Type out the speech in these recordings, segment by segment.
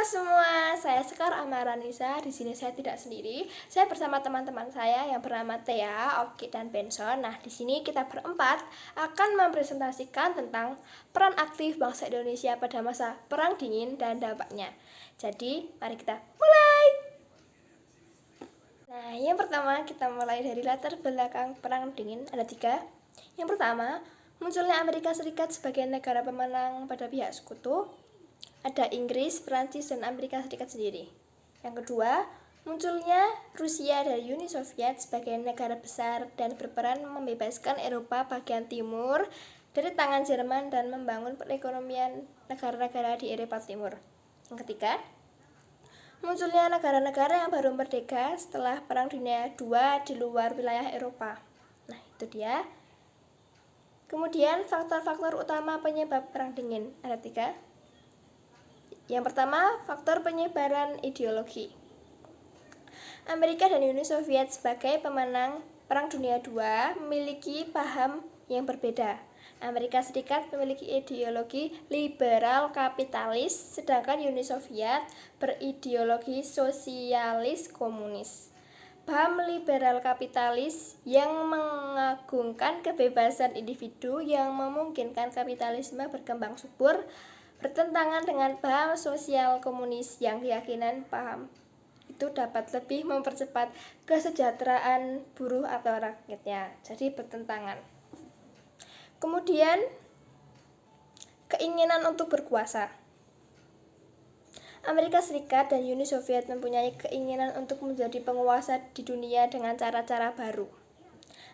Halo semua, saya Sekar Amaranisa. Di sini saya tidak sendiri. Saya bersama teman-teman saya yang bernama Thea, Oki, dan Benson. Nah, di sini kita berempat akan mempresentasikan tentang peran aktif bangsa Indonesia pada masa Perang Dingin dan dampaknya. Jadi, mari kita mulai. Nah, yang pertama kita mulai dari latar belakang Perang Dingin. Ada 3. Yang pertama, munculnya Amerika Serikat sebagai negara pemenang pada pihak sekutu. Ada Inggris, Prancis, dan Amerika Serikat sendiri. Yang kedua, munculnya Rusia dari Uni Soviet sebagai negara besar dan berperan membebaskan Eropa bagian timur dari tangan Jerman dan membangun perekonomian negara-negara di Eropa Timur. Yang ketiga, munculnya negara-negara yang baru merdeka setelah Perang Dunia II di luar wilayah Eropa. Nah, itu dia. Kemudian, faktor-faktor utama penyebab Perang Dingin. Ada 3. Yang pertama, faktor penyebaran ideologi. Amerika dan Uni Soviet sebagai pemenang Perang Dunia II memiliki paham yang berbeda. Amerika Serikat memiliki ideologi liberal kapitalis, sedangkan Uni Soviet berideologi sosialis komunis. Paham liberal kapitalis yang mengagungkan kebebasan individu yang memungkinkan kapitalisme berkembang subur bertentangan dengan paham sosial komunis yang keyakinan paham itu dapat lebih mempercepat kesejahteraan buruh atau rakyatnya. Jadi bertentangan. Kemudian keinginan untuk berkuasa. Amerika Serikat dan Uni Soviet mempunyai keinginan untuk menjadi penguasa di dunia dengan cara-cara baru.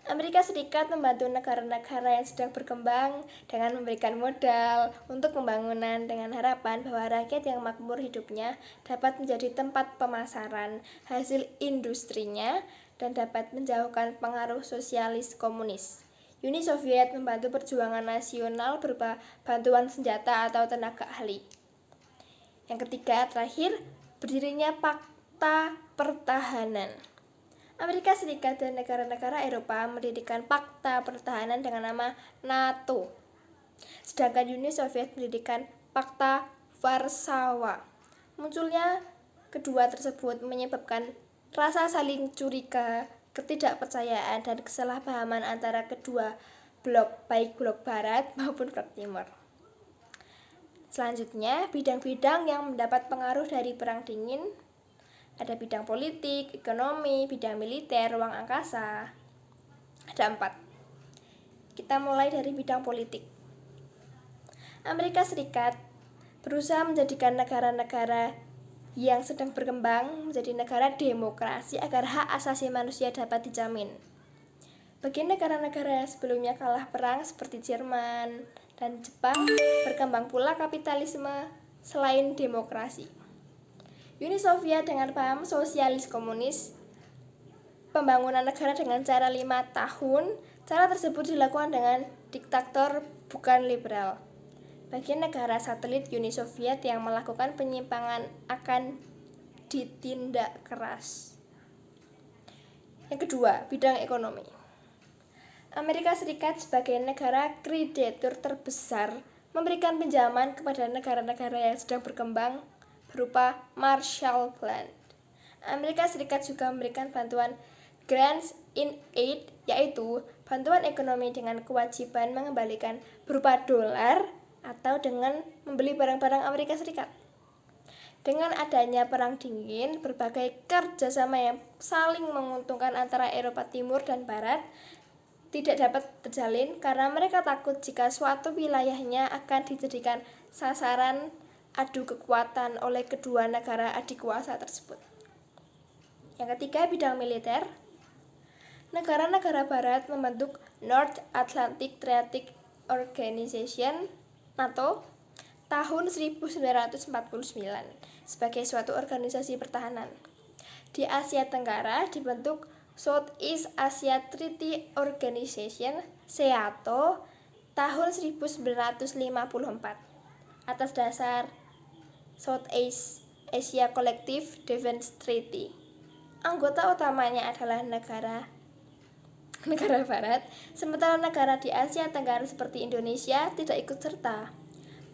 Amerika Serikat membantu negara-negara yang sedang berkembang dengan memberikan modal untuk pembangunan dengan harapan bahwa rakyat yang makmur hidupnya dapat menjadi tempat pemasaran hasil industrinya dan dapat menjauhkan pengaruh sosialis komunis. Uni Soviet membantu perjuangan nasional berupa bantuan senjata atau tenaga ahli. Yang ketiga, terakhir, berdirinya Pakta Pertahanan. Amerika Serikat dan negara-negara Eropa mendirikan Pakta Pertahanan dengan nama NATO. Sedangkan Uni Soviet mendirikan Pakta Warsawa. Munculnya kedua tersebut menyebabkan rasa saling curiga, ketidakpercayaan, dan kesalahpahaman antara kedua blok, baik blok barat maupun blok timur. Selanjutnya, bidang-bidang yang mendapat pengaruh dari Perang Dingin. Ada bidang politik, ekonomi, bidang militer, ruang angkasa. Ada 4. Kita mulai dari bidang politik. Amerika Serikat berusaha menjadikan negara-negara yang sedang berkembang menjadi negara demokrasi agar hak asasi manusia dapat dijamin. Bagi negara-negara yang sebelumnya kalah perang seperti Jerman dan Jepang, berkembang pula kapitalisme selain demokrasi. Uni Soviet dengan paham sosialis komunis, pembangunan negara dengan cara 5 tahun, cara tersebut dilakukan dengan diktator bukan liberal. Bagi negara satelit Uni Soviet yang melakukan penyimpangan akan ditindak keras. Yang kedua, bidang ekonomi. Amerika Serikat sebagai negara kreditur terbesar memberikan pinjaman kepada negara-negara yang sedang berkembang berupa Marshall Plan. Amerika Serikat juga memberikan bantuan Grants in Aid, yaitu bantuan ekonomi dengan kewajiban mengembalikan berupa dolar atau dengan membeli barang-barang Amerika Serikat. Dengan adanya Perang Dingin, berbagai kerjasama yang saling menguntungkan antara Eropa Timur dan Barat tidak dapat terjalin karena mereka takut jika suatu wilayahnya akan dijadikan sasaran adu kekuatan oleh kedua negara adikuasa tersebut. Yang ketiga, bidang militer. Negara-negara barat membentuk North Atlantic Treaty Organization (NATO) tahun 1949 sebagai suatu organisasi pertahanan. Di Asia Tenggara dibentuk Southeast Asia Treaty Organization (SEATO) tahun 1954 atas dasar Southeast Asia Collective Defense Treaty. Anggota utamanya adalah negara barat, sementara negara di Asia Tenggara seperti Indonesia tidak ikut serta.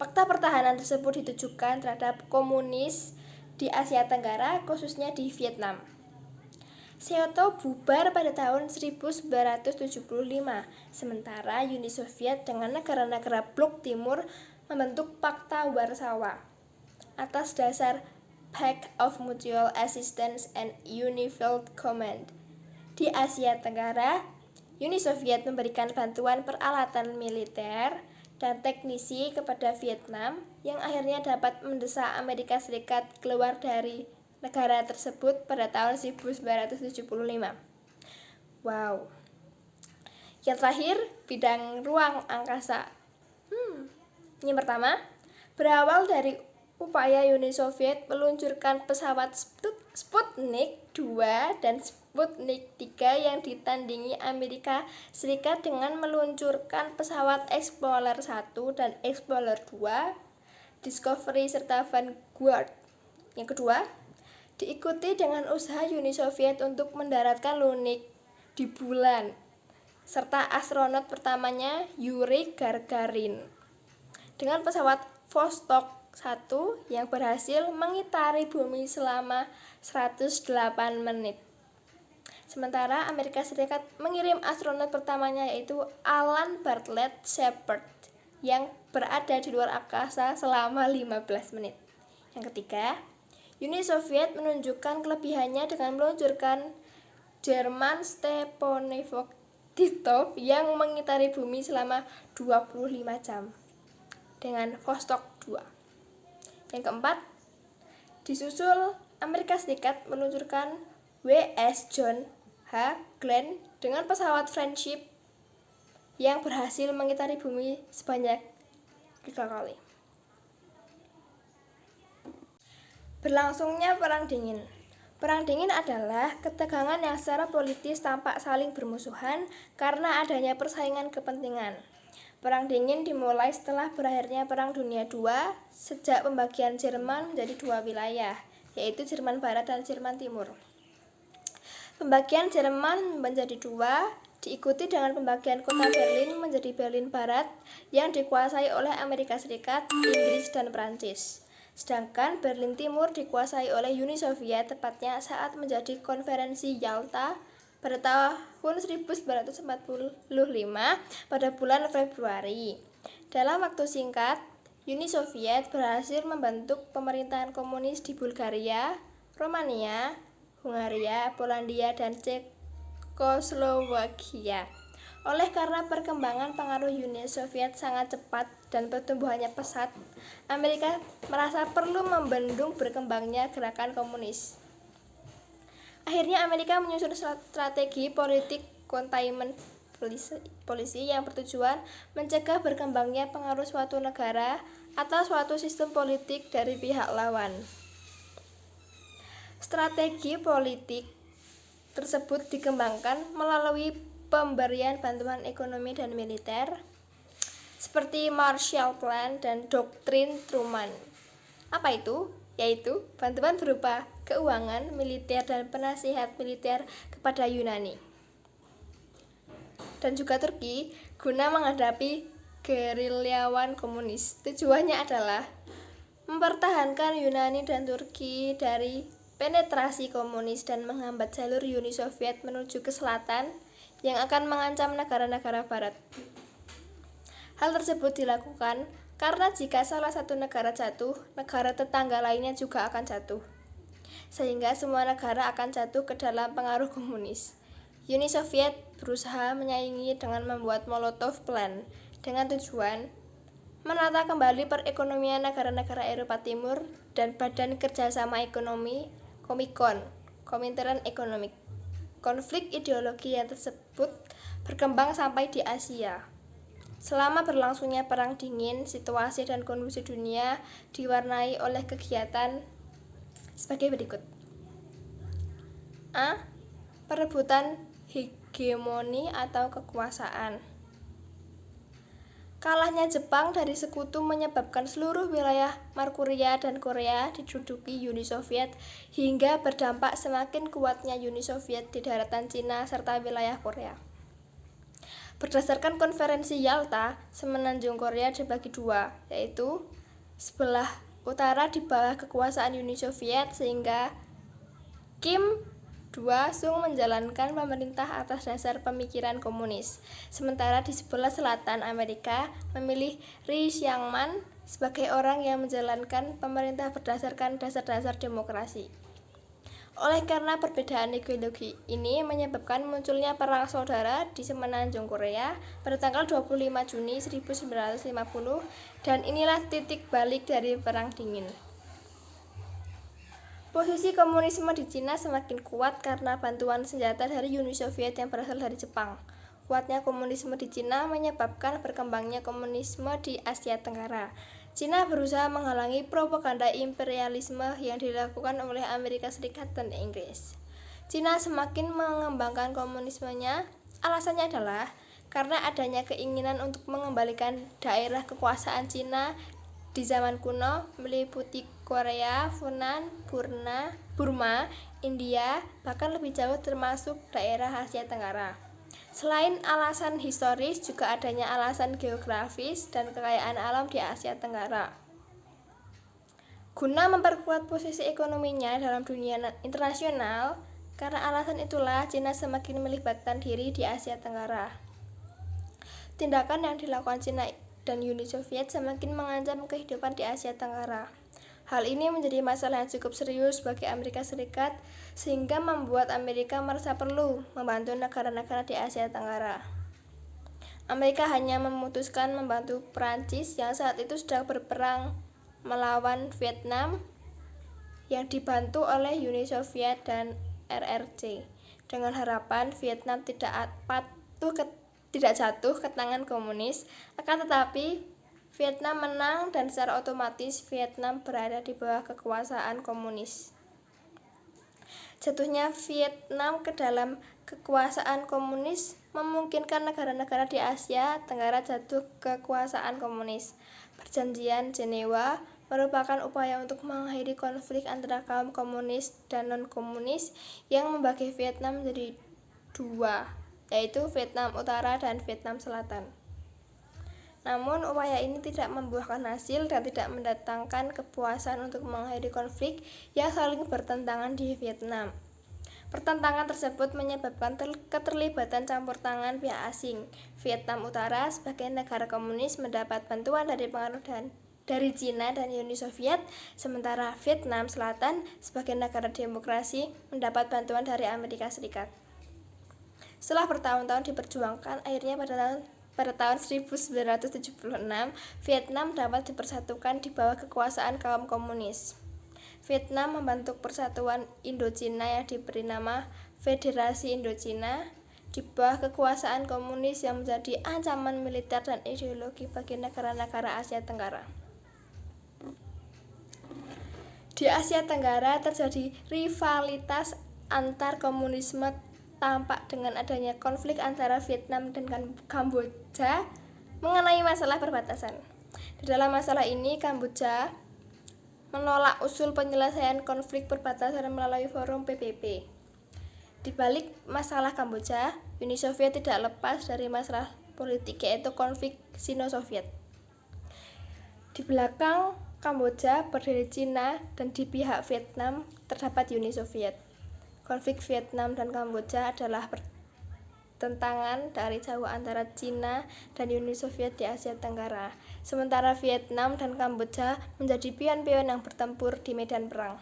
Fakta pertahanan tersebut ditujukan terhadap komunis di Asia Tenggara, khususnya di Vietnam. Kyoto bubar pada tahun 1975, sementara Uni Soviet dengan negara-negara blok timur membentuk Pakta Warsawa atas dasar Pact of Mutual Assistance and Unified Command. Di Asia Tenggara, Uni Soviet memberikan bantuan peralatan militer dan teknisi kepada Vietnam yang akhirnya dapat mendesak Amerika Serikat keluar dari negara tersebut pada tahun 1975. Wow. Yang terakhir, bidang ruang angkasa. Yang pertama, berawal dari upaya Uni Soviet meluncurkan pesawat Sputnik 2 dan Sputnik 3 yang ditandingi Amerika Serikat dengan meluncurkan pesawat Explorer 1 dan Explorer 2, Discovery serta Vanguard. Yang kedua, diikuti dengan usaha Uni Soviet untuk mendaratkan Lunik di bulan, serta astronot pertamanya Yuri Gagarin dengan pesawat Vostok 1 yang berhasil mengitari bumi selama 108 menit. Sementara Amerika Serikat mengirim astronot pertamanya yaitu Alan Bartlett Shepard yang berada di luar angkasa selama 15 menit. Yang ketiga, Uni Soviet menunjukkan kelebihannya dengan meluncurkan Jerman Stepanov Titov yang mengitari bumi selama 25 jam dengan Vostok 2. Yang keempat, disusul Amerika Serikat meluncurkan W.S. John H. Glenn dengan pesawat Friendship yang berhasil mengitari bumi sebanyak 3 kali. Berlangsungnya Perang Dingin. Perang Dingin adalah ketegangan yang secara politis tampak saling bermusuhan karena adanya persaingan kepentingan. Perang Dingin dimulai setelah berakhirnya Perang Dunia II sejak pembagian Jerman menjadi 2 wilayah, yaitu Jerman Barat dan Jerman Timur. Pembagian Jerman menjadi 2 diikuti dengan pembagian kota Berlin menjadi Berlin Barat yang dikuasai oleh Amerika Serikat, Inggris, dan Prancis. Sedangkan Berlin Timur dikuasai oleh Uni Soviet tepatnya saat menjadi Konferensi Yalta pada tahun 1945 pada bulan Februari. Dalam waktu singkat, Uni Soviet berhasil membentuk pemerintahan komunis di Bulgaria, Romania, Hungaria, Polandia, dan Cekoslowakia. Oleh karena perkembangan pengaruh Uni Soviet sangat cepat dan pertumbuhannya pesat, Amerika merasa perlu membendung berkembangnya gerakan komunis. Akhirnya Amerika menyusun strategi politik containment policy yang bertujuan mencegah berkembangnya pengaruh suatu negara atau suatu sistem politik dari pihak lawan. Strategi politik tersebut dikembangkan melalui pemberian bantuan ekonomi dan militer seperti Marshall Plan dan Doktrin Truman. Apa itu? Yaitu bantuan berupa keuangan, militer, dan penasihat militer kepada Yunani dan juga Turki guna menghadapi gerilyawan komunis. Tujuannya adalah mempertahankan Yunani dan Turki dari penetrasi komunis dan menghambat jalur Uni Soviet menuju ke selatan yang akan mengancam negara-negara barat. Hal tersebut dilakukan karena jika salah satu negara jatuh, negara tetangga lainnya juga akan jatuh. Sehingga semua negara akan jatuh ke dalam pengaruh komunis. Uni Soviet berusaha menyaingi dengan membuat Molotov Plan dengan tujuan menata kembali perekonomian negara-negara Eropa Timur dan Badan Kerjasama Ekonomi Comecon, Komintern Ekonomik. Konflik ideologi yang tersebut berkembang sampai di Asia. Selama berlangsungnya Perang Dingin, situasi dan kondisi dunia diwarnai oleh kegiatan sebagai berikut. A. Perebutan hegemoni atau kekuasaan. Kalahnya Jepang dari sekutu menyebabkan seluruh wilayah Manchuria dan Korea diduduki Uni Soviet hingga berdampak semakin kuatnya Uni Soviet di daratan Cina serta wilayah Korea. Berdasarkan konferensi Yalta, semenanjung Korea dibagi dua, yaitu sebelah utara di bawah kekuasaan Uni Soviet sehingga Kim Il-sung menjalankan pemerintah atas dasar pemikiran komunis. Sementara di sebelah selatan Amerika memilih Ri Xiangman sebagai orang yang menjalankan pemerintah berdasarkan dasar-dasar demokrasi. Oleh karena perbedaan ideologi ini menyebabkan munculnya perang saudara di semenanjung Korea pada tanggal 25 Juni 1950 dan inilah titik balik dari Perang Dingin. Posisi komunisme di Cina semakin kuat karena bantuan senjata dari Uni Soviet yang berasal dari Jepang. Kuatnya komunisme di Cina menyebabkan berkembangnya komunisme di Asia Tenggara. Cina berusaha menghalangi propaganda imperialisme yang dilakukan oleh Amerika Serikat dan Inggris. Cina semakin mengembangkan komunismenya, alasannya adalah karena adanya keinginan untuk mengembalikan daerah kekuasaan Cina di zaman kuno meliputi Korea, Funan, Burma, India, bahkan lebih jauh termasuk daerah Asia Tenggara. Selain alasan historis, juga adanya alasan geografis dan kekayaan alam di Asia Tenggara. Guna memperkuat posisi ekonominya dalam dunia internasional, karena alasan itulah Cina semakin melibatkan diri di Asia Tenggara. Tindakan yang dilakukan Cina dan Uni Soviet semakin mengancam kehidupan di Asia Tenggara. Hal ini menjadi masalah yang cukup serius bagi Amerika Serikat sehingga membuat Amerika merasa perlu membantu negara-negara di Asia Tenggara. Amerika hanya memutuskan membantu Prancis yang saat itu sedang berperang melawan Vietnam yang dibantu oleh Uni Soviet dan RRC dengan harapan Vietnam tidak jatuh ke tangan komunis, akan tetapi Vietnam menang dan secara otomatis Vietnam berada di bawah kekuasaan komunis. Jatuhnya Vietnam ke dalam kekuasaan komunis memungkinkan negara-negara di Asia Tenggara jatuh ke kekuasaan komunis. Perjanjian Jenewa merupakan upaya untuk mengakhiri konflik antara kaum komunis dan non-komunis yang membagi Vietnam menjadi dua, yaitu Vietnam Utara dan Vietnam Selatan. Namun upaya ini tidak membuahkan hasil dan tidak mendatangkan kepuasan untuk mengakhiri konflik yang saling bertentangan di Vietnam. Pertentangan tersebut menyebabkan keterlibatan campur tangan pihak asing. Vietnam Utara sebagai negara komunis mendapat bantuan dari pengaruh dari Cina dan Uni Soviet, sementara Vietnam Selatan sebagai negara demokrasi mendapat bantuan dari Amerika Serikat. Setelah bertahun-tahun diperjuangkan, akhirnya pada tahun 1976, Vietnam dapat dipersatukan di bawah kekuasaan kaum komunis. Vietnam membentuk Persatuan Indochina yang diberi nama Federasi Indochina di bawah kekuasaan komunis yang menjadi ancaman militer dan ideologi bagi negara-negara Asia Tenggara. Di Asia Tenggara terjadi rivalitas antar komunisme tampak dengan adanya konflik antara Vietnam dan Kamboja mengenai masalah perbatasan. Di dalam masalah ini, Kamboja menolak usul penyelesaian konflik perbatasan melalui forum PBB. Di balik masalah Kamboja, Uni Soviet tidak lepas dari masalah politik, yaitu konflik Sino-Soviet. Di belakang Kamboja berdiri Cina dan di pihak Vietnam terdapat Uni Soviet. Konflik Vietnam dan Kamboja adalah pertentangan dari jauh antara Cina dan Uni Soviet di Asia Tenggara, sementara Vietnam dan Kamboja menjadi pion-pion yang bertempur di medan perang.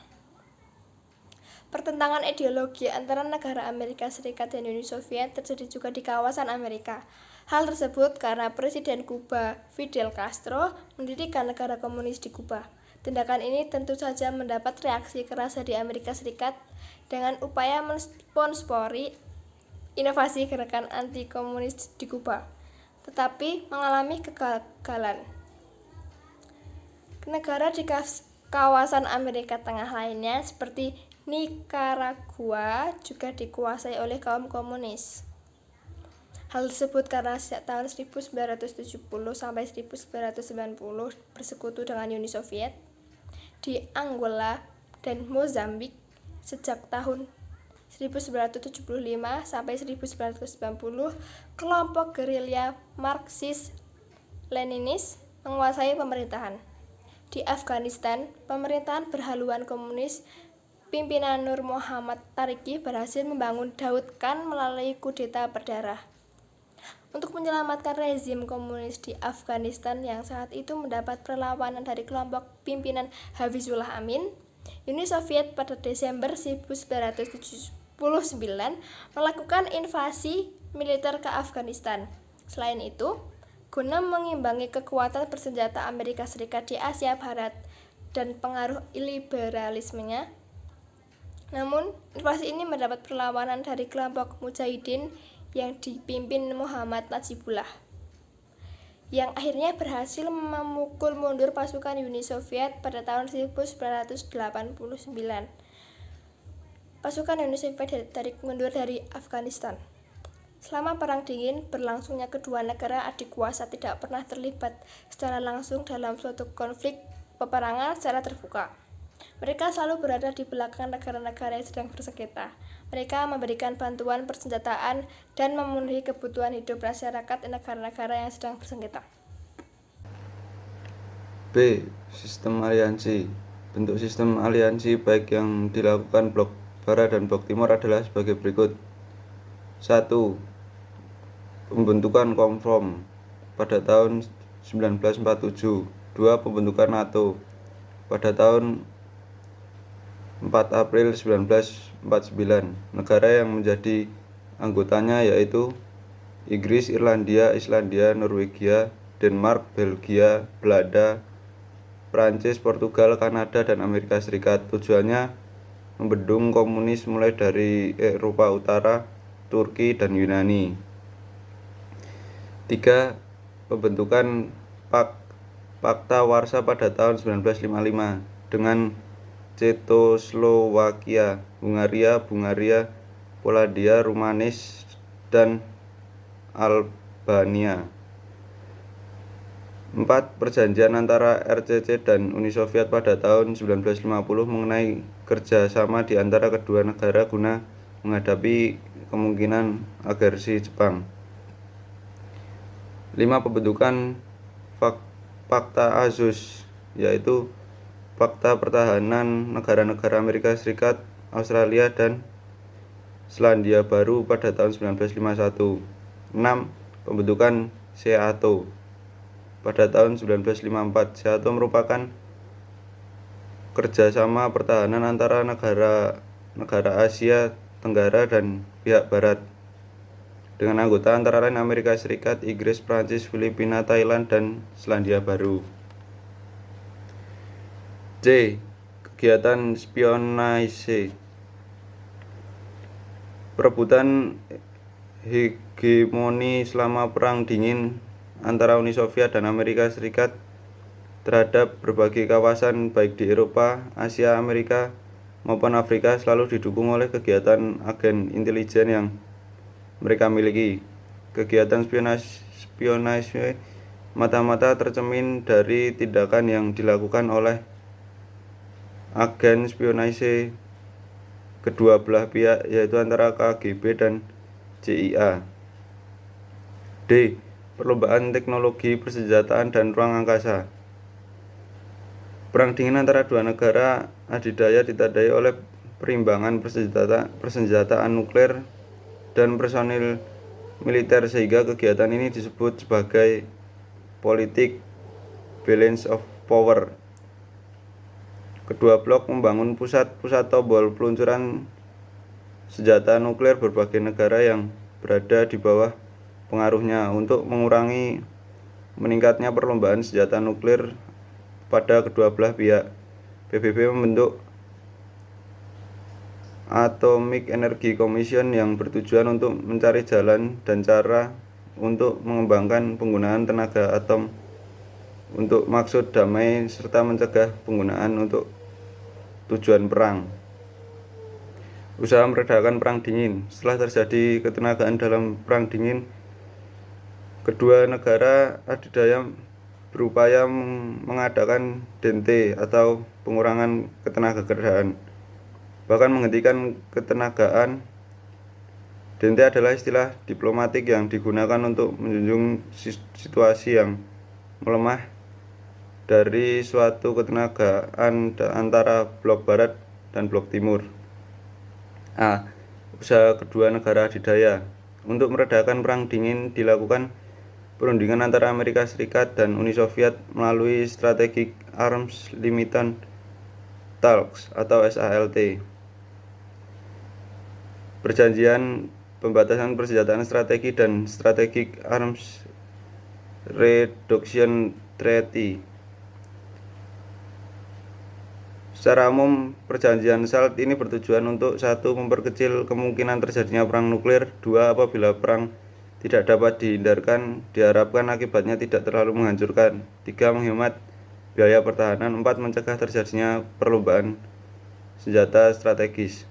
Pertentangan ideologi antara negara Amerika Serikat dan Uni Soviet terjadi juga di kawasan Amerika. Hal tersebut karena Presiden Kuba Fidel Castro mendirikan negara komunis di Kuba. Tindakan ini tentu saja mendapat reaksi keras dari Amerika Serikat dengan upaya mensponsori inovasi gerakan anti-komunis di Kuba, tetapi mengalami kegagalan. Negara di kawasan Amerika Tengah lainnya seperti Nikaragua juga dikuasai oleh kaum komunis. Hal tersebut karena sejak tahun 1970 sampai 1990 bersekutu dengan Uni Soviet. Di Angola dan Mozambik sejak tahun 1975 sampai 1990, kelompok gerilya Marxis-Leninis menguasai pemerintahan. Di Afghanistan, pemerintahan berhaluan komunis pimpinan Nur Muhammad Tariki berhasil membangun Daud Khan melalui kudeta berdarah. Untuk menyelamatkan rezim komunis di Afghanistan yang saat itu mendapat perlawanan dari kelompok pimpinan Hafizullah Amin, Uni Soviet pada Desember 1979 melakukan invasi militer ke Afghanistan. Selain itu, guna mengimbangi kekuatan bersenjata Amerika Serikat di Asia Barat dan pengaruh liberalismenya, namun invasi ini mendapat perlawanan dari kelompok Mujahidin yang dipimpin Muhammad Najibullah, yang akhirnya berhasil memukul mundur pasukan Uni Soviet pada tahun 1989. Pasukan Uni Soviet ditarik mundur dari Afghanistan. Selama Perang Dingin berlangsungnya, kedua negara adik kuasa tidak pernah terlibat secara langsung dalam suatu konflik peperangan secara terbuka. Mereka selalu berada di belakang negara-negara yang sedang bersengketa. Mereka memberikan bantuan persenjataan dan memenuhi kebutuhan hidup masyarakat di negara-negara yang sedang bersengketa. B. Sistem aliansi. Bentuk sistem aliansi baik yang dilakukan blok Barat dan blok Timur adalah sebagai berikut. 1. Pembentukan Komform pada tahun 1947. 2. Pembentukan NATO pada tahun 4 April 1949. Negara yang menjadi anggotanya yaitu Inggris, Irlandia, Islandia, Norwegia, Denmark, Belgia, Belanda, Prancis, Portugal, Kanada, dan Amerika Serikat. Tujuannya membendung komunis mulai dari Eropa Utara, Turki, dan Yunani. 3. Pembentukan Pakta Warsa pada tahun 1955 dengan Cekoslowakia, Hungaria, Polandia, Rumanis, dan Albania. 4. Perjanjian antara RCC dan Uni Soviet pada tahun 1950 mengenai kerjasama di antara kedua negara guna menghadapi kemungkinan agresi Jepang. 5. Pembentukan Fakta Azov, yaitu fakta pertahanan negara-negara Amerika Serikat, Australia, dan Selandia Baru pada tahun 1951. 6. Pembentukan SEATO pada tahun 1954. SEATO merupakan kerjasama pertahanan antara negara Asia Tenggara dan pihak Barat, dengan anggota antara lain Amerika Serikat, Inggris, Prancis, Filipina, Thailand, dan Selandia Baru. C. Kegiatan spionase. Perebutan hegemoni selama Perang Dingin antara Uni Soviet dan Amerika Serikat terhadap berbagai kawasan baik di Eropa, Asia, Amerika, maupun Afrika selalu didukung oleh kegiatan agen intelijen yang mereka miliki. Kegiatan spionase mata-mata tercermin dari tindakan yang dilakukan oleh agen spionase kedua belah pihak, yaitu antara KGB dan CIA. D. Perlombaan teknologi persenjataan dan ruang angkasa. Perang dingin antara dua negara adidaya ditandai oleh perimbangan persenjataan nuklir dan personil militer, sehingga kegiatan ini disebut sebagai politik balance of power. Kedua blok membangun pusat-pusat tombol peluncuran senjata nuklir berbagai negara yang berada di bawah pengaruhnya. Untuk mengurangi meningkatnya perlombaan senjata nuklir pada kedua belah pihak, PBB membentuk Atomic Energy Commission yang bertujuan untuk mencari jalan dan cara untuk mengembangkan penggunaan tenaga atom untuk maksud damai serta mencegah penggunaan untuk tujuan perang. Usaha meredakan Perang Dingin. Setelah terjadi ketenagaan dalam Perang Dingin, kedua negara adidaya berupaya mengadakan dente atau pengurangan ketenagakerjaan, bahkan menghentikan ketenagaan Dente adalah istilah diplomatik yang digunakan untuk menjunjung situasi yang melemah dari suatu ketenagaan antara blok barat dan blok timur. A. Usaha kedua negara adidaya. Untuk meredakan perang dingin dilakukan perundingan antara Amerika Serikat dan Uni Soviet melalui Strategic Arms Limited Talks atau SALT. Perjanjian pembatasan persenjataan strategi dan Strategic Arms Reduction Treaty. Secara umum, perjanjian SALT ini bertujuan untuk 1. Memperkecil kemungkinan terjadinya perang nuklir. 2. Apabila perang tidak dapat dihindarkan, diharapkan akibatnya tidak terlalu menghancurkan. 3. Menghemat biaya pertahanan. 4. Mencegah terjadinya perlombaan senjata strategis.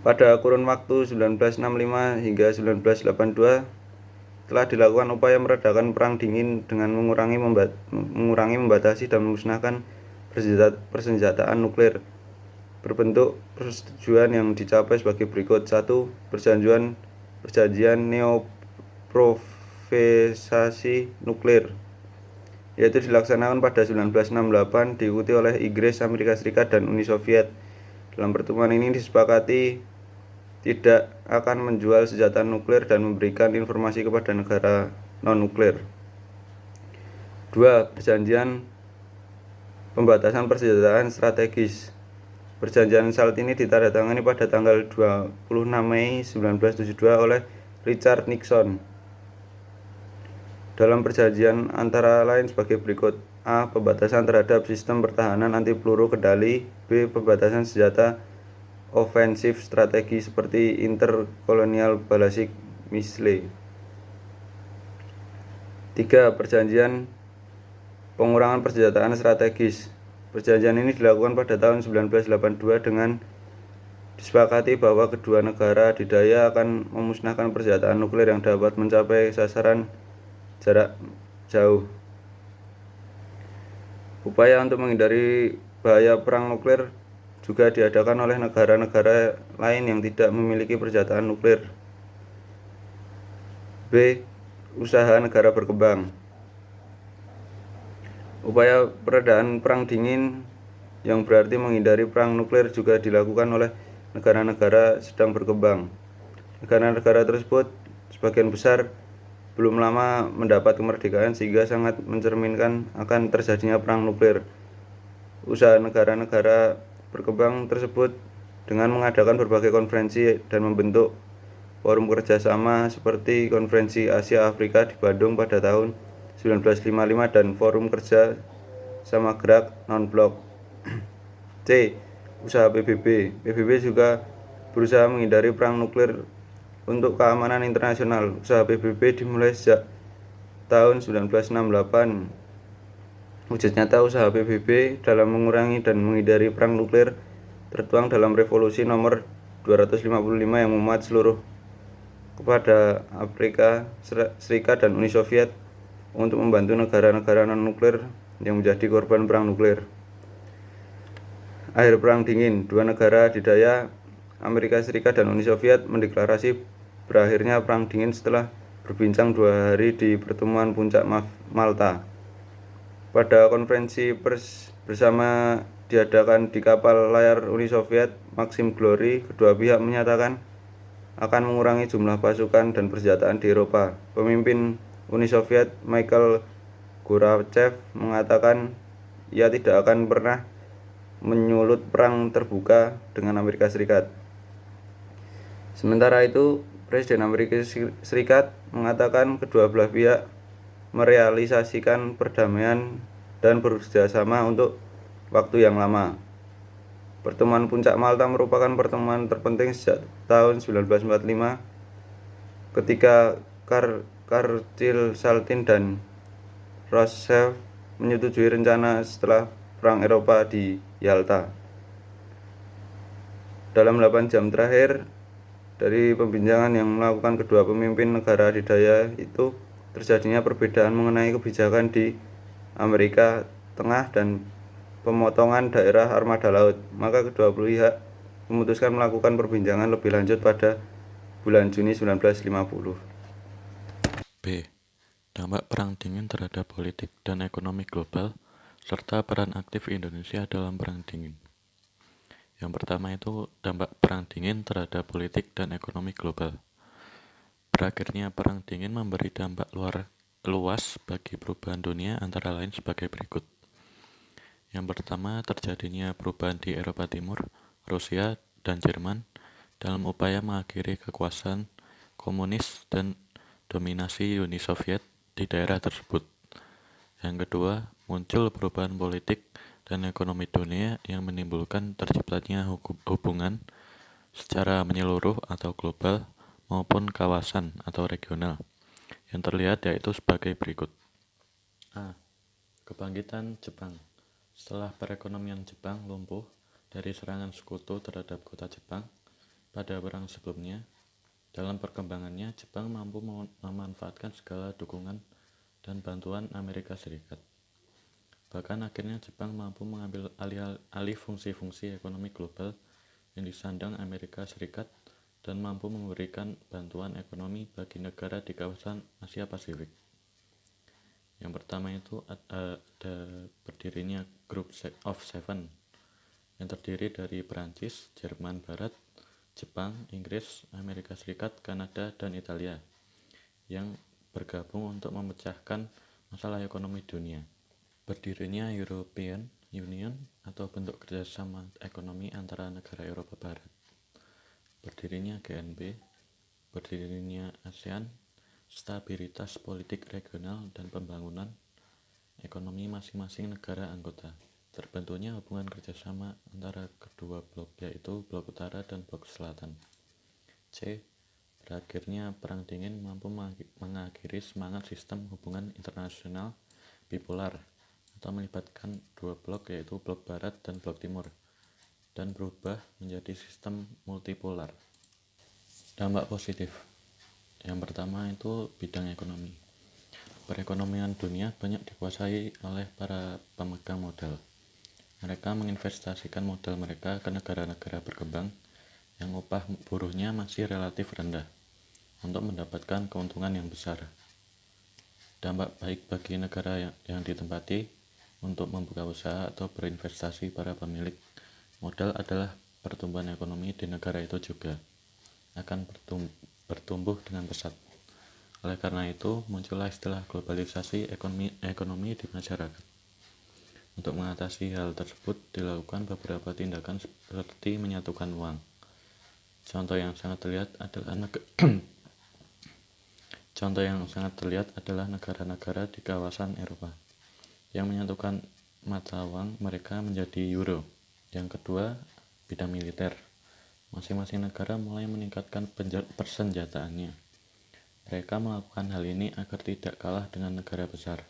Pada kurun waktu 1965 hingga 1982 telah dilakukan upaya meredakan perang dingin dengan mengurangi, membatasi dan memusnahkan persenjataan nuklir. Berbentuk persetujuan yang dicapai sebagai berikut. 1. Perjanjian neoproliferasi nuklir, yaitu dilaksanakan pada 1968, diikuti oleh Inggris, Amerika Serikat, dan Uni Soviet. Dalam pertemuan ini disepakati tidak akan menjual senjata nuklir dan memberikan informasi kepada negara non-nuklir. 2. Perjanjian pembatasan persenjataan strategis. Perjanjian SALT ini ditandatangani pada tanggal 26 Mei 1972 oleh Richard Nixon. Dalam perjanjian antara lain sebagai berikut. A. Pembatasan terhadap sistem pertahanan anti peluru kendali. B. Pembatasan senjata ofensif strategi seperti intercolonial ballistic missile. 3. Perjanjian pengurangan persenjataan strategis. Perjanjian ini dilakukan pada tahun 1982 dengan disepakati bahwa kedua negara adidaya akan memusnahkan persenjataan nuklir yang dapat mencapai sasaran jarak jauh. Upaya untuk menghindari bahaya perang nuklir juga diadakan oleh negara-negara lain yang tidak memiliki persenjataan nuklir. B. Usaha negara berkembang. Upaya peredaan perang dingin yang berarti menghindari perang nuklir juga dilakukan oleh negara-negara sedang berkembang. Negara-negara tersebut sebagian besar belum lama mendapat kemerdekaan sehingga sangat mencerminkan akan terjadinya perang nuklir. Usaha negara-negara berkembang tersebut dengan mengadakan berbagai konferensi dan membentuk forum kerjasama seperti Konferensi Asia Afrika di Bandung pada tahun 1955 dan Forum Kerja Sama Gerak Non-Blok. C. Usaha PBB. PBB juga berusaha menghindari perang nuklir untuk keamanan internasional. Usaha PBB dimulai sejak tahun 1968. Wujud nyata usaha PBB dalam mengurangi dan menghindari perang nuklir tertuang dalam Revolusi nomor 255 yang memuat seluruh kepada Amerika Serikat dan Uni Soviet untuk membantu negara-negara non-nuklir yang menjadi korban perang nuklir. Akhir perang dingin. Dua negara adidaya, Amerika Serikat dan Uni Soviet, mendeklarasi berakhirnya perang dingin setelah berbincang 2 hari di pertemuan puncak Malta. Pada konferensi pers bersama diadakan di kapal layar Uni Soviet Maxim Glory, kedua pihak menyatakan akan mengurangi jumlah pasukan dan persenjataan di Eropa. Pemimpin Uni Soviet Mikhail Gorbachev mengatakan ia tidak akan pernah menyulut perang terbuka dengan Amerika Serikat. Sementara itu, Presiden Amerika Serikat mengatakan kedua belah pihak merealisasikan perdamaian dan bekerjasama untuk waktu yang lama. Pertemuan Puncak Malta merupakan pertemuan terpenting sejak tahun 1945 ketika Churchill, Stalin, dan Roosevelt menyetujui rencana setelah Perang Eropa di Yalta. Dalam 8 jam terakhir dari pembincangan yang melakukan kedua pemimpin negara adidaya itu, terjadinya perbedaan mengenai kebijakan di Amerika Tengah dan pemotongan daerah armada laut. Maka kedua pihak memutuskan melakukan perbincangan lebih lanjut pada bulan Juni 1950. B. Dampak Perang Dingin terhadap politik dan ekonomi global, serta peran aktif Indonesia dalam Perang Dingin. Yang pertama itu dampak Perang Dingin terhadap politik dan ekonomi global. Berakhirnya Perang Dingin memberi dampak luas bagi perubahan dunia antara lain sebagai berikut. Yang pertama, terjadinya perubahan di Eropa Timur, Rusia, dan Jerman dalam upaya mengakhiri kekuasaan komunis dan dominasi Uni Soviet di daerah tersebut. Yang kedua, muncul perubahan politik dan ekonomi dunia yang menimbulkan terciptanya hubungan secara menyeluruh atau global maupun kawasan atau regional. Yang terlihat yaitu sebagai berikut. A. Kebangkitan Jepang. Setelah perekonomian Jepang lumpuh dari serangan sekutu terhadap kota Jepang pada perang sebelumnya, dalam perkembangannya Jepang mampu memanfaatkan segala dukungan dan bantuan Amerika Serikat. Bahkan akhirnya Jepang mampu mengambil alih fungsi-fungsi ekonomi global yang disandang Amerika Serikat dan mampu memberikan bantuan ekonomi bagi negara di kawasan Asia Pasifik. Yang pertama itu ada berdirinya Group of Seven yang terdiri dari Perancis, Jerman Barat, Jepang, Inggris, Amerika Serikat, Kanada, dan Italia yang bergabung untuk memecahkan masalah ekonomi dunia. Berdirinya European Union atau bentuk kerjasama ekonomi antara negara Eropa Barat. Berdirinya GNB, berdirinya ASEAN, stabilitas politik regional dan pembangunan ekonomi masing-masing negara anggota. Terbentuknya hubungan kerjasama antara kedua blok yaitu blok utara dan blok selatan. C. Berakhirnya Perang Dingin mampu mengakhiri semangat sistem hubungan internasional bipolar atau melibatkan dua blok yaitu blok barat dan blok timur dan berubah menjadi sistem multipolar. Dampak positif. Yang pertama itu bidang ekonomi. Perekonomian dunia banyak dikuasai oleh para pemegang modal. Mereka menginvestasikan modal mereka ke negara-negara berkembang yang upah buruhnya masih relatif rendah untuk mendapatkan keuntungan yang besar. Dampak baik bagi negara yang ditempati untuk membuka usaha atau berinvestasi para pemilik modal adalah pertumbuhan ekonomi di negara itu juga akan bertumbuh dengan pesat. Oleh karena itu, muncullah istilah globalisasi ekonomi di masyarakat. Untuk mengatasi hal tersebut dilakukan beberapa tindakan seperti menyatukan uang. Contoh yang sangat terlihat adalah negara-negara di kawasan Eropa yang menyatukan mata uang mereka menjadi euro. Yang kedua, bidang militer. Masing-masing negara mulai meningkatkan persenjataannya. Mereka melakukan hal ini agar tidak kalah dengan negara besar.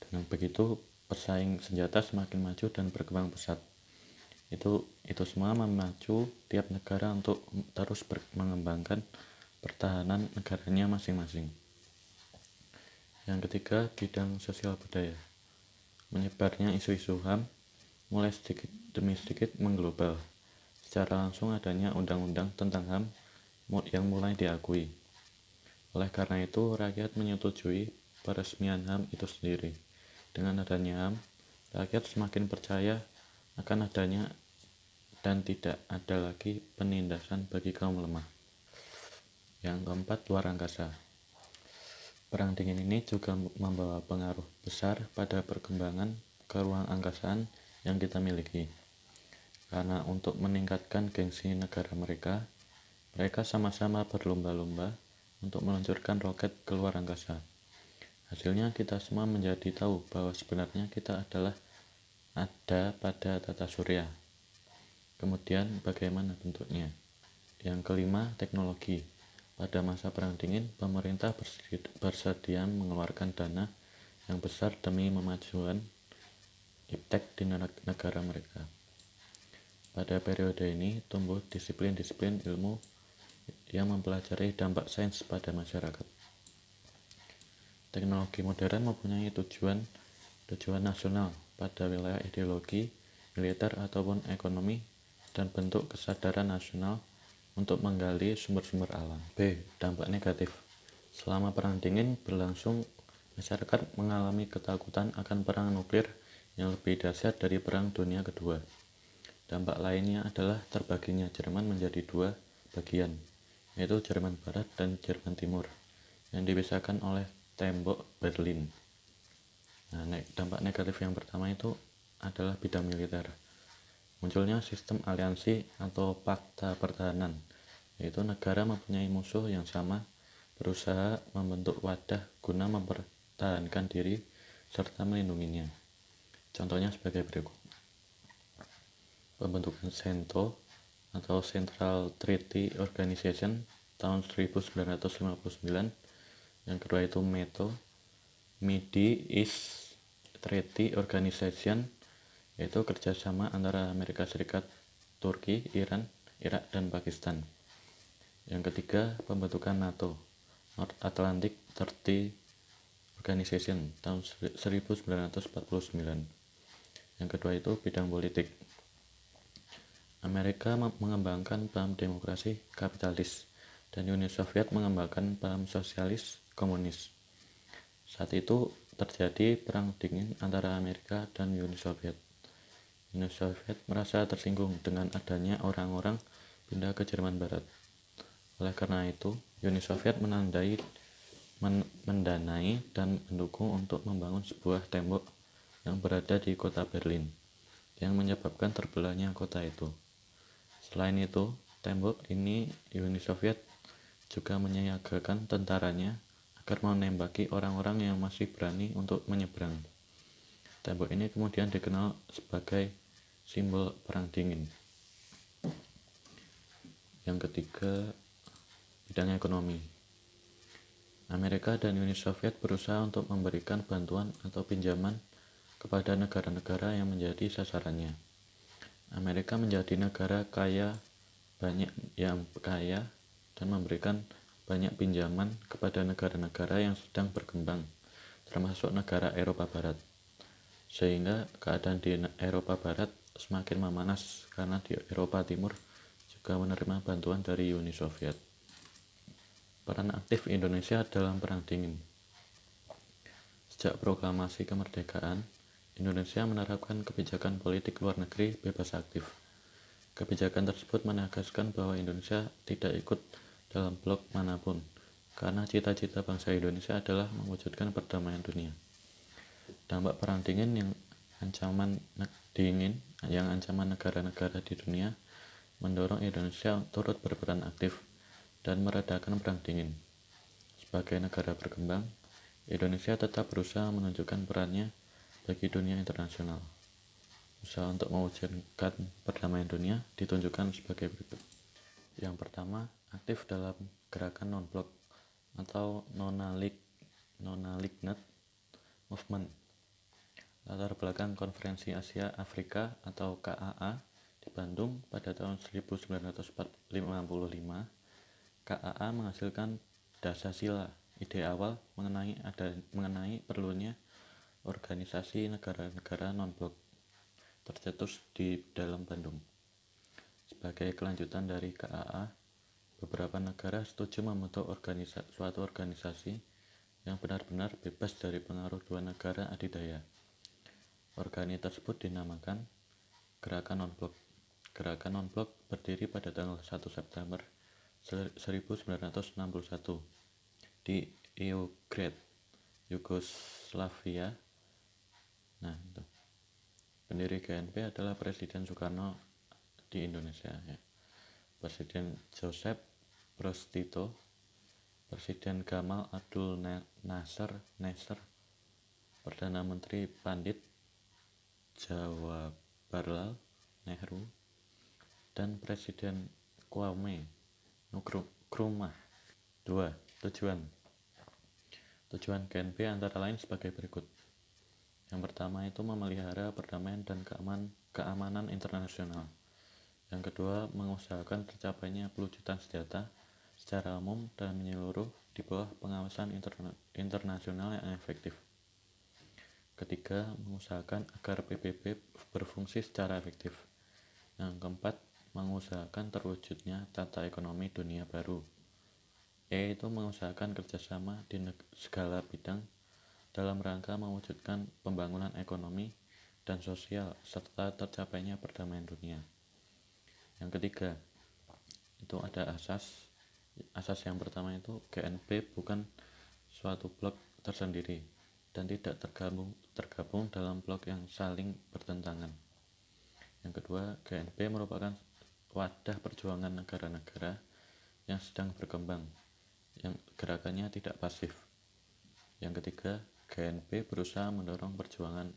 Dengan begitu, pesaing senjata semakin maju dan berkembang pesat. Itu semua memacu tiap negara untuk terus mengembangkan pertahanan negaranya masing-masing. Yang ketiga, bidang sosial budaya. Menyebarnya isu-isu HAM mulai sedikit demi sedikit mengglobal. Secara langsung adanya undang-undang tentang HAM yang mulai diakui. Oleh karena itu, rakyat menyetujui peresmian HAM itu sendiri. Dengan adanya HAM, rakyat semakin percaya akan adanya dan tidak ada lagi penindasan bagi kaum lemah. Yang keempat, luar angkasa. Perang Dingin ini juga membawa pengaruh besar pada perkembangan ke ruang angkasaan yang kita miliki. Karena untuk meningkatkan gengsi negara mereka sama-sama berlomba-lomba untuk meluncurkan roket ke luar angkasa. Hasilnya kita semua menjadi tahu bahwa sebenarnya kita adalah ada pada tata surya. Kemudian bagaimana bentuknya? Yang kelima, teknologi. Pada masa Perang Dingin, pemerintah bersedia mengeluarkan dana yang besar demi memajukan iptek di negara mereka. Pada periode ini tumbuh disiplin-disiplin ilmu yang mempelajari dampak sains pada masyarakat. Teknologi modern mempunyai tujuan nasional pada wilayah ideologi, militer ataupun ekonomi dan bentuk kesadaran nasional untuk menggali sumber-sumber alam. B. Dampak negatif. Selama Perang Dingin berlangsung, masyarakat mengalami ketakutan akan perang nuklir yang lebih dahsyat dari Perang Dunia Kedua. Dampak lainnya adalah terbaginya Jerman menjadi dua bagian, yaitu Jerman Barat dan Jerman Timur, yang dipisahkan oleh tembok Berlin. Nah, dampak negatif yang pertama itu adalah bidang militer. Munculnya sistem aliansi atau fakta pertahanan, yaitu negara mempunyai musuh yang sama, berusaha membentuk wadah guna mempertahankan diri serta melindunginya. Contohnya sebagai berikut. Pembentukan CENTO atau Central Treaty Organization tahun 1959. Yang kedua itu METO, Middle East Treaty Organization, yaitu kerjasama antara Amerika Serikat, Turki, Iran, Irak, dan Pakistan. Yang ketiga, pembentukan NATO, North Atlantic Treaty Organization tahun 1949. Yang kedua itu bidang politik. Amerika mengembangkan paham demokrasi kapitalis dan Uni Soviet mengembangkan paham sosialis komunis. Saat itu terjadi perang dingin antara Amerika dan Uni Soviet. Uni Soviet merasa tersinggung dengan adanya orang-orang pindah ke Jerman Barat. Oleh karena itu, Uni Soviet mendanai dan mendukung untuk membangun sebuah tembok yang berada di kota Berlin, yang menyebabkan terbelahnya kota itu. Selain itu, tembok ini Uni Soviet juga menyiagakan tentaranya agar menembaki orang-orang yang masih berani untuk menyeberang. Tembok ini kemudian dikenal sebagai simbol Perang Dingin. Yang ketiga, bidang ekonomi. Amerika dan Uni Soviet berusaha untuk memberikan bantuan atau pinjaman kepada negara-negara yang menjadi sasarannya. Amerika menjadi negara yang kaya dan memberikan banyak pinjaman kepada negara-negara yang sedang berkembang, termasuk negara Eropa Barat. Sehingga keadaan di Eropa Barat semakin memanas karena di Eropa Timur juga menerima bantuan dari Uni Soviet. Peran aktif Indonesia dalam Perang Dingin. Sejak proklamasi kemerdekaan, Indonesia menerapkan kebijakan politik luar negeri bebas aktif. Kebijakan tersebut menegaskan bahwa Indonesia tidak ikut dalam blok manapun, karena cita-cita bangsa Indonesia adalah mewujudkan perdamaian dunia. Dampak Perang Dingin yang ancaman negara-negara di dunia mendorong Indonesia turut berperan aktif dan meredakan Perang Dingin. Sebagai negara berkembang, Indonesia tetap berusaha menunjukkan perannya bagi dunia internasional. Usaha untuk mewujudkan perdamaian dunia ditunjukkan sebagai berikut. Yang pertama, aktif dalam gerakan non-blok atau non-aligned movement. Latar belakang Konferensi Asia Afrika atau KAA di Bandung pada tahun 1955, KAA menghasilkan Dasasila, ide awal mengenai perlunya organisasi negara-negara non-blok tercetus di dalam Bandung. Sebagai kelanjutan dari KAA, beberapa negara setuju membentuk suatu organisasi yang benar-benar bebas dari pengaruh dua negara adidaya. Organisasi tersebut dinamakan Gerakan Non-Blok. Gerakan Non-Blok berdiri pada tanggal 1 September 1961 di Beograd, Yugoslavia. Nah, itu. Pendiri GNP adalah Presiden Soekarno di Indonesia, ya. Presiden Joseph Broz Tito, Presiden Gamal Abdul Nasser, Perdana Menteri Pandit Jawaharlal Nehru, dan Presiden Kwame Nkrumah. 2. Tujuan GNP antara lain sebagai berikut. Yang pertama itu memelihara perdamaian dan keamanan internasional. Yang kedua, mengusahakan tercapainya pewujudan sejahtera secara umum dan menyeluruh di bawah pengawasan internasional yang efektif. Ketiga, mengusahakan agar PBB berfungsi secara efektif. Yang keempat, mengusahakan terwujudnya tata ekonomi dunia baru. E itu mengusahakan kerjasama di segala bidang dalam rangka mewujudkan pembangunan ekonomi dan sosial serta tercapainya perdamaian dunia. Yang ketiga, itu ada asas. Asas yang pertama itu GNP bukan suatu blok tersendiri dan tidak tergabung dalam blok yang saling bertentangan. Yang kedua, GNP merupakan wadah perjuangan negara-negara yang sedang berkembang, yang gerakannya tidak pasif. Yang ketiga, GNP berusaha mendorong perjuangan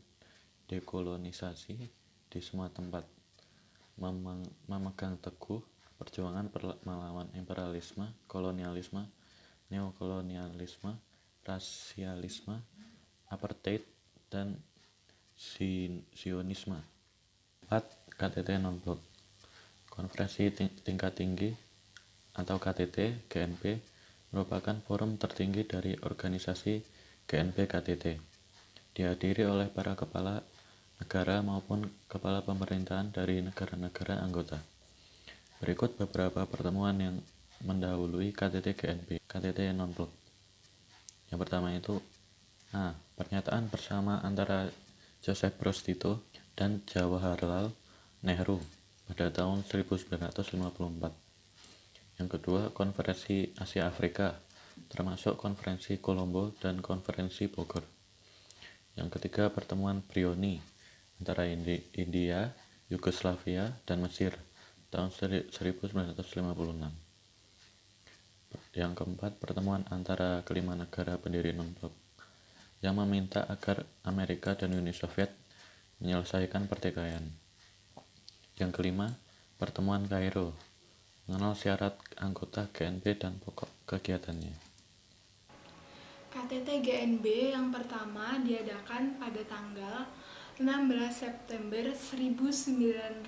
dekolonisasi di semua tempat, memegang teguh perjuangan melawan imperialisme, kolonialisme, neokolonialisme, rasialisme, apartheid, dan Zionisme. 4. KTT non-blok. Konferensi tingkat tinggi atau KTT GNP merupakan forum tertinggi dari organisasi GNP KTT. Dihadiri oleh para kepala negara maupun kepala pemerintahan dari negara-negara anggota. Berikut beberapa pertemuan yang mendahului KTT GNP, KTT non-blok. Yang pertama itu pernyataan bersama antara Joseph Broz Tito dan Jawaharlal Nehru pada tahun 1954. Yang kedua, konferensi Asia Afrika, termasuk konferensi Kolombo dan konferensi Bogor. Yang ketiga, pertemuan Brioni antara India, Yugoslavia, dan Mesir tahun 1956. Yang keempat, pertemuan antara kelima negara pendiri non-blok yang meminta agar Amerika dan Uni Soviet menyelesaikan pertikaian. Yang kelima, pertemuan Kairo, mengenal syarat anggota GNP dan pokok kegiatannya. KTT GNB yang pertama diadakan pada tanggal 16 September 1961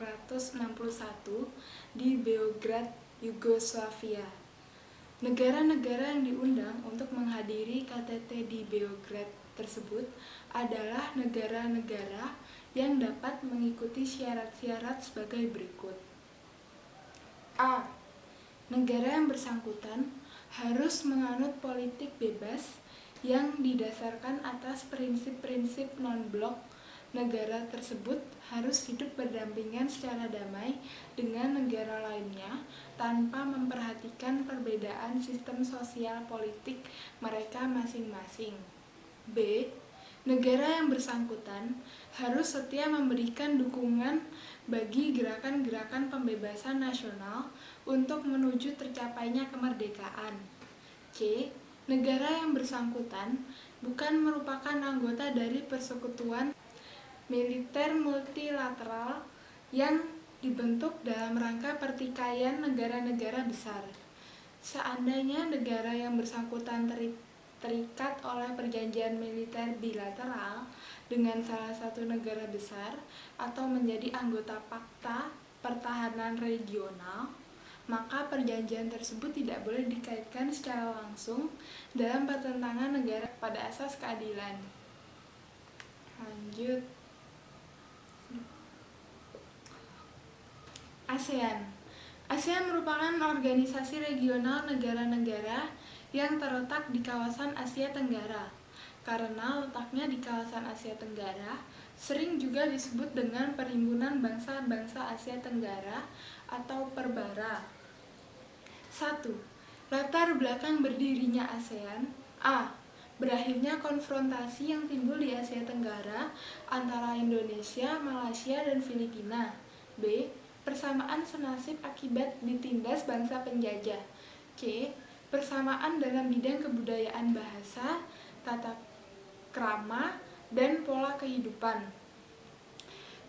di Beograd, Yugoslavia. Negara-negara yang diundang untuk menghadiri KTT di Beograd tersebut adalah negara-negara yang dapat mengikuti syarat-syarat sebagai berikut. A. Negara yang bersangkutan harus menganut politik bebas yang didasarkan atas prinsip-prinsip non-blok. Negara tersebut harus hidup berdampingan secara damai dengan negara lainnya tanpa memperhatikan perbedaan sistem sosial politik mereka masing-masing. B. Negara yang bersangkutan harus setia memberikan dukungan bagi gerakan-gerakan pembebasan nasional untuk menuju tercapainya kemerdekaan. C. Negara yang bersangkutan bukan merupakan anggota dari persekutuan militer multilateral yang dibentuk dalam rangka pertikaian negara-negara besar. Seandainya negara yang bersangkutan terikat oleh perjanjian militer bilateral dengan salah satu negara besar atau menjadi anggota Pakta Pertahanan Regional, maka perjanjian tersebut tidak boleh dikaitkan secara langsung dalam pertentangan negara pada asas keadilan. Lanjut. ASEAN. ASEAN merupakan organisasi regional negara-negara yang terletak di kawasan Asia Tenggara. Karena letaknya di kawasan Asia Tenggara, sering juga disebut dengan Perhimpunan Bangsa-Bangsa Asia Tenggara atau Perbara. 1. Latar belakang berdirinya ASEAN. A. Berakhirnya konfrontasi yang timbul di Asia Tenggara antara Indonesia, Malaysia, dan Filipina. B. Persamaan senasib akibat ditindas bangsa penjajah. C. Persamaan dalam bidang kebudayaan, bahasa, tata krama, dan pola kehidupan.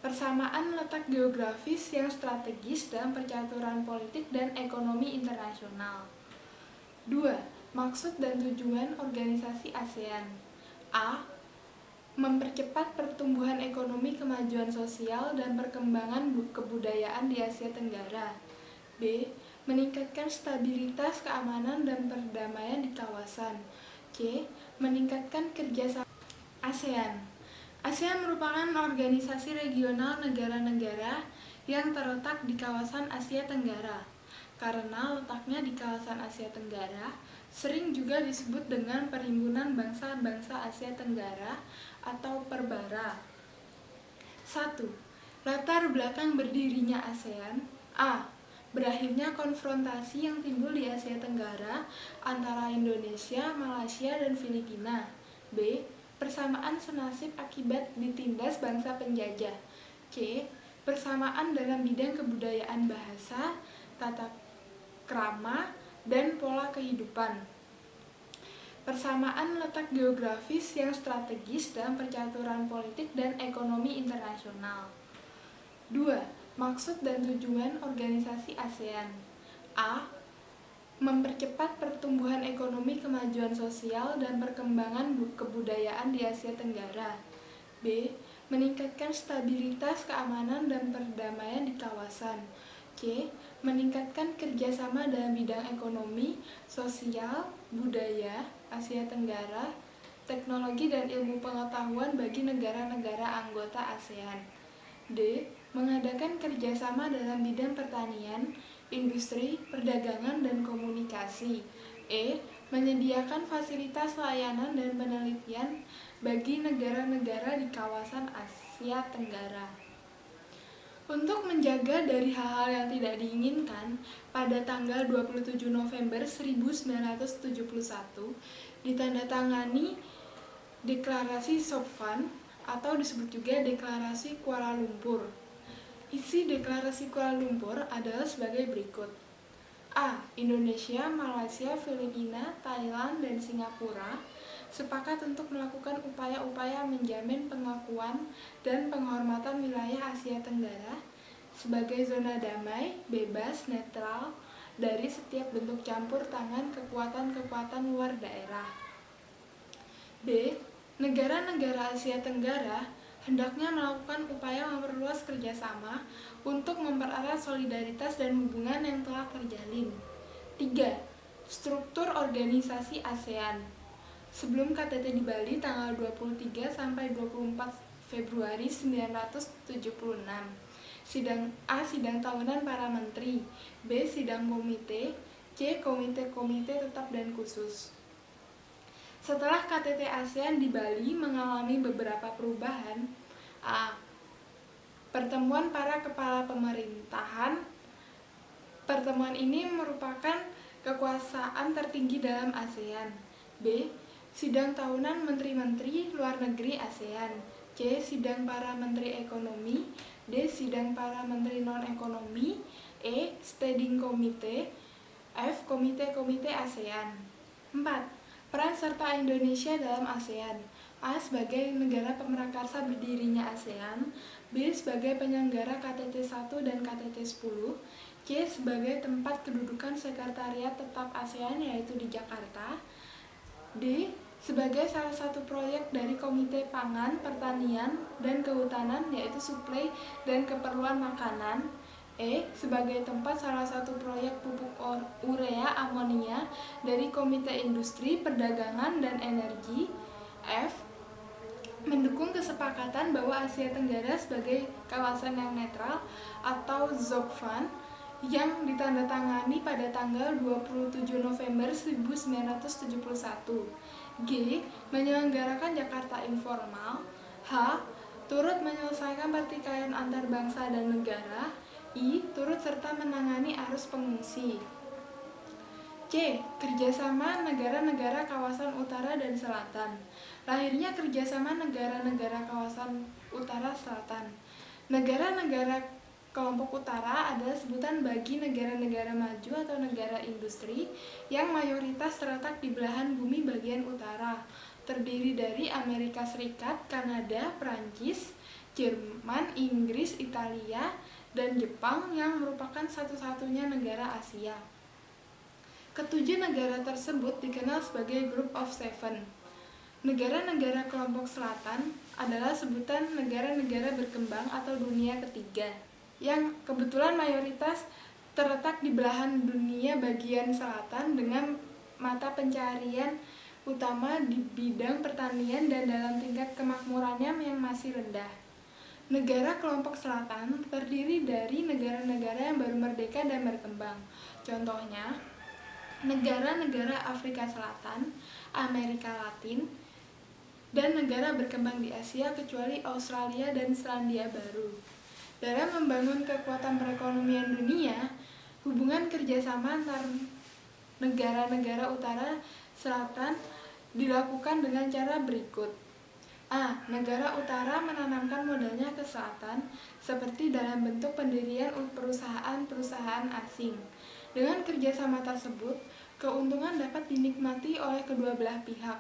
Persamaan letak geografis yang strategis dalam percaturan politik dan ekonomi internasional. 2. Maksud dan tujuan organisasi ASEAN. A. Mempercepat pertumbuhan ekonomi, kemajuan sosial, dan perkembangan kebudayaan di Asia Tenggara. B. Meningkatkan stabilitas, keamanan, dan perdamaian di kawasan. C. Meningkatkan kerjasama. ASEAN. ASEAN merupakan organisasi regional negara-negara yang terletak di kawasan Asia Tenggara. Karena letaknya di kawasan Asia Tenggara, sering juga disebut dengan Perhimpunan Bangsa-Bangsa Asia Tenggara atau Perbara. 1. Latar belakang berdirinya ASEAN. A. Berakhirnya konfrontasi yang timbul di Asia Tenggara antara Indonesia, Malaysia, dan Filipina. B. Persamaan senasib akibat ditindas bangsa penjajah. C. Persamaan dalam bidang kebudayaan bahasa, tata krama, dan pola kehidupan. Persamaan letak geografis yang strategis dalam percaturan politik dan ekonomi internasional. 2. Maksud dan tujuan organisasi ASEAN. A. Mempercepat pertumbuhan ekonomi, kemajuan sosial, dan perkembangan kebudayaan di Asia Tenggara. B. Meningkatkan stabilitas, keamanan, dan perdamaian di kawasan. C. Meningkatkan kerjasama dalam bidang ekonomi, sosial, budaya, Asia Tenggara, teknologi, dan ilmu pengetahuan bagi negara-negara anggota ASEAN. D. Mengadakan kerjasama dalam bidang pertanian, industri, perdagangan, dan komunikasi. E. Menyediakan fasilitas layanan dan penelitian bagi negara-negara di kawasan Asia Tenggara. Untuk menjaga dari hal-hal yang tidak diinginkan, pada tanggal 27 November 1971 ditandatangani Deklarasi Sophan atau disebut juga Deklarasi Kuala Lumpur. Isi Deklarasi Kuala Lumpur adalah sebagai berikut. A. Indonesia, Malaysia, Filipina, Thailand, dan Singapura sepakat untuk melakukan upaya-upaya menjamin pengakuan dan penghormatan wilayah Asia Tenggara sebagai zona damai, bebas, netral dari setiap bentuk campur tangan kekuatan-kekuatan luar daerah. B. Negara-negara Asia Tenggara hendaknya melakukan upaya memperluas kerjasama untuk mempererat solidaritas dan hubungan yang telah terjalin. 3. Struktur organisasi ASEAN. Sebelum KTT di Bali tanggal 23 sampai 24 Februari 1976. Sidang A. Sidang tahunan para menteri. B. Sidang komite. C. Komite-komite tetap dan khusus. Setelah KTT ASEAN di Bali mengalami beberapa perubahan. A. Pertemuan para kepala pemerintahan. Pertemuan ini merupakan kekuasaan tertinggi dalam ASEAN. B. Sidang tahunan Menteri-Menteri Luar Negeri ASEAN. C. Sidang para Menteri Ekonomi. D. Sidang para Menteri Non-Ekonomi. E. Standing Committee. F. Komite-komite ASEAN. 4. Peran serta Indonesia dalam ASEAN. A. Sebagai negara pemrakarsa berdirinya ASEAN. B. Sebagai penyelenggara KTT 1 dan KTT 10. C. Sebagai tempat kedudukan sekretariat tetap ASEAN yaitu di Jakarta. D. Sebagai salah satu proyek dari Komite Pangan, Pertanian, dan Kehutanan yaitu suplai dan keperluan makanan. E. Sebagai tempat salah satu proyek pupuk urea amonia dari Komite Industri, Perdagangan, dan Energi. F. Mendukung kesepakatan bahwa Asia Tenggara sebagai kawasan yang netral atau ZOPFAN yang ditandatangani pada tanggal 27 November 1971. G. Menyelenggarakan Jakarta Informal. H. Turut menyelesaikan pertikaian antar bangsa dan negara. I. Turut serta menangani arus pengungsi. C. Kerjasama negara-negara kawasan utara dan selatan. Lahirnya kerjasama negara-negara kawasan utara selatan. Negara-negara kelompok utara adalah sebutan bagi negara-negara maju atau negara industri yang mayoritas terletak di belahan bumi bagian utara, terdiri dari Amerika Serikat, Kanada, Prancis, Jerman, Inggris, Italia, dan Jepang yang merupakan satu-satunya negara Asia. Ketujuh negara tersebut dikenal sebagai Group of Seven. Negara-negara kelompok selatan adalah sebutan negara-negara berkembang atau dunia ketiga, yang kebetulan mayoritas terletak di belahan dunia bagian selatan dengan mata pencaharian utama di bidang pertanian dan dalam tingkat kemakmurannya yang masih rendah. Negara kelompok selatan terdiri dari negara-negara yang baru merdeka dan berkembang. Contohnya, negara-negara Afrika Selatan, Amerika Latin, dan negara berkembang di Asia kecuali Australia dan Selandia Baru. Dalam membangun kekuatan perekonomian dunia, hubungan kerjasama antar negara-negara utara selatan dilakukan dengan cara berikut. A. Negara utara menanamkan modalnya ke selatan, seperti dalam bentuk pendirian perusahaan-perusahaan asing. Dengan kerjasama tersebut, keuntungan dapat dinikmati oleh kedua belah pihak.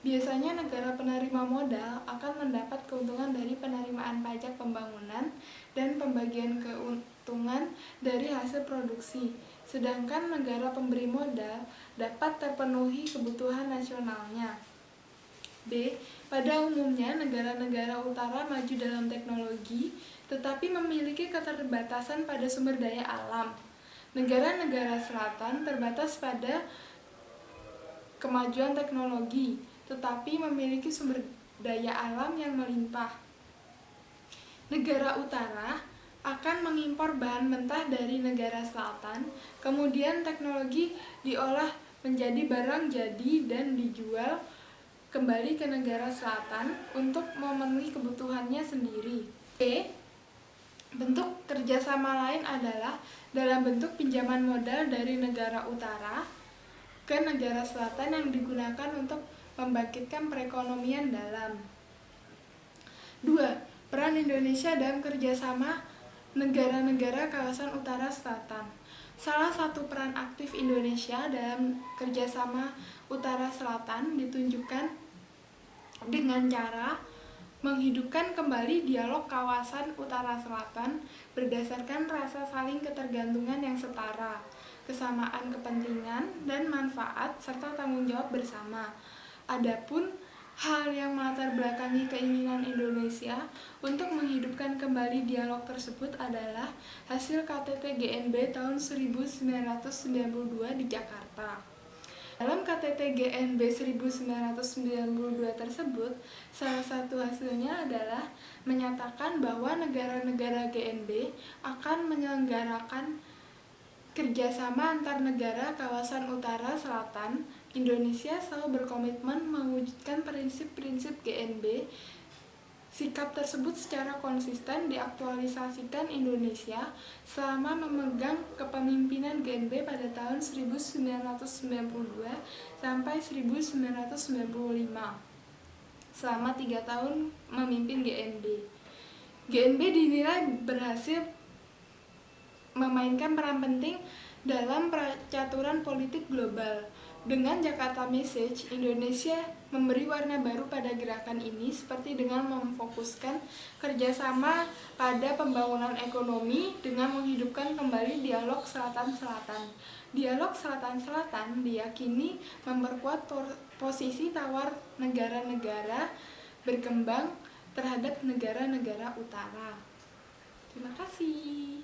Biasanya negara penerima modal akan mendapat keuntungan dari penerimaan pajak pembangunan dan pembagian keuntungan dari hasil produksi, sedangkan negara pemberi modal dapat terpenuhi kebutuhan nasionalnya. B. Pada umumnya, negara-negara utara maju dalam teknologi, tetapi memiliki keterbatasan pada sumber daya alam. Negara-negara selatan terbatas pada kemajuan teknologi, tetapi memiliki sumber daya alam yang melimpah. Negara utara akan mengimpor bahan mentah dari negara selatan, kemudian teknologi diolah menjadi barang jadi dan dijual kembali ke negara selatan untuk memenuhi kebutuhannya sendiri. B. Bentuk kerjasama lain adalah dalam bentuk pinjaman modal dari negara utara ke negara selatan yang digunakan untuk membangkitkan perekonomian dalam. 2. Peran Indonesia dalam kerjasama negara-negara kawasan utara selatan. Salah satu peran aktif Indonesia dalam kerjasama utara selatan ditunjukkan dengan cara menghidupkan kembali dialog kawasan utara selatan berdasarkan rasa saling ketergantungan yang setara, kesamaan kepentingan dan manfaat, serta tanggung jawab bersama. Adapun hal yang melatar belakangi keinginan Indonesia untuk menghidupkan kembali dialog tersebut adalah hasil KTT GNB tahun 1992 di Jakarta. Dalam KTT GNB 1992 tersebut, salah satu hasilnya adalah menyatakan bahwa negara-negara GNB akan menyelenggarakan kerjasama antar negara kawasan utara selatan. Indonesia selalu berkomitmen mewujudkan prinsip-prinsip GNB. Sikap tersebut secara konsisten diaktualisasikan Indonesia selama memegang kepemimpinan GNB pada tahun 1992 sampai 1995, selama 3 tahun memimpin GNB. GNB dinilai berhasil memainkan peran penting dalam percaturan politik global. Dengan Jakarta Message, Indonesia memberi warna baru pada gerakan ini, seperti dengan memfokuskan kerjasama pada pembangunan ekonomi dengan menghidupkan kembali dialog Selatan-Selatan. Dialog Selatan-Selatan diyakini memperkuat posisi tawar negara-negara berkembang terhadap negara-negara utara. Terima kasih.